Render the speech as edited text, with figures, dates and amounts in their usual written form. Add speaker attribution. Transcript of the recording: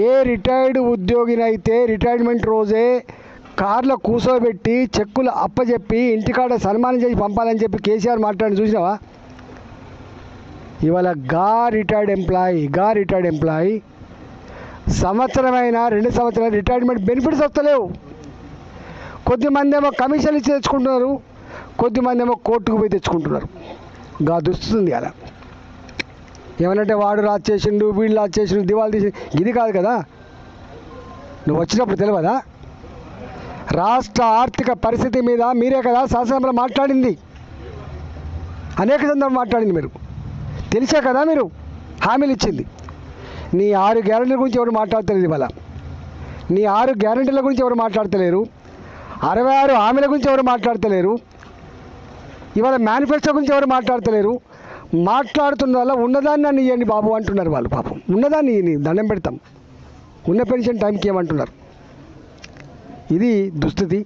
Speaker 1: ఏ retired ఉద్యోగినైతే retirement రోజే కార్లో కూర్చోబెట్టి చెక్కులు అప్పచెప్పి ఇంటికాడ సన్మానం చేసి పంపాలని చెప్పి కేసీఆర్ మాట్లాడి చూసినావా? ఇవాళ రిటైర్డ్ ఎంప్లాయీ సంవత్సరమైన 2 సంవత్సరాలు రిటైర్మెంట్ బెనిఫిట్స్ వస్తలేవు. కొద్దిమంది ఏమో కమిషన్ ఇచ్చి తెచ్చుకుంటున్నారు, కొద్దిమంది ఏమో కోర్టుకు పోయి తెచ్చుకుంటున్నారు. దుస్తుంది అలా ఏమనంటే వాడు రాజు చేసిండు, వీళ్ళు రాజు చేసిండు, దివాళి తీసి ఇది కాదు కదా. నువ్వు వచ్చినప్పుడు తెలియదా? రాష్ట్ర ఆర్థిక పరిస్థితి మీద మీరే కదా శాసనసభలో మాట్లాడింది, అనేక సందర్భాలు మాట్లాడింది. మీరు తెలిసే కదా మీరు హామీలు ఇచ్చింది. నీ 6 గ్యారెంటీల గురించి ఎవరు మాట్లాడతలేదు. ఇవాళ నీ 6 గ్యారెంటీల గురించి ఎవరు మాట్లాడతలేరు, 66 హామీల గురించి ఎవరు మాట్లాడతలేరు, ఇవాళ మేనిఫెస్టో గురించి ఎవరు మాట్లాడతలేరు. మాట్లాడుతున్న వల్ల ఉన్నదాన్ని నన్ను ఇవ్వండి బాబు అంటున్నారు వాళ్ళు. పాపం ఉన్నదాన్ని దండం పెడతాం, ఉన్న పెన్షన్ టైంకి ఏమంటున్నారు. ఇది దుస్థితి.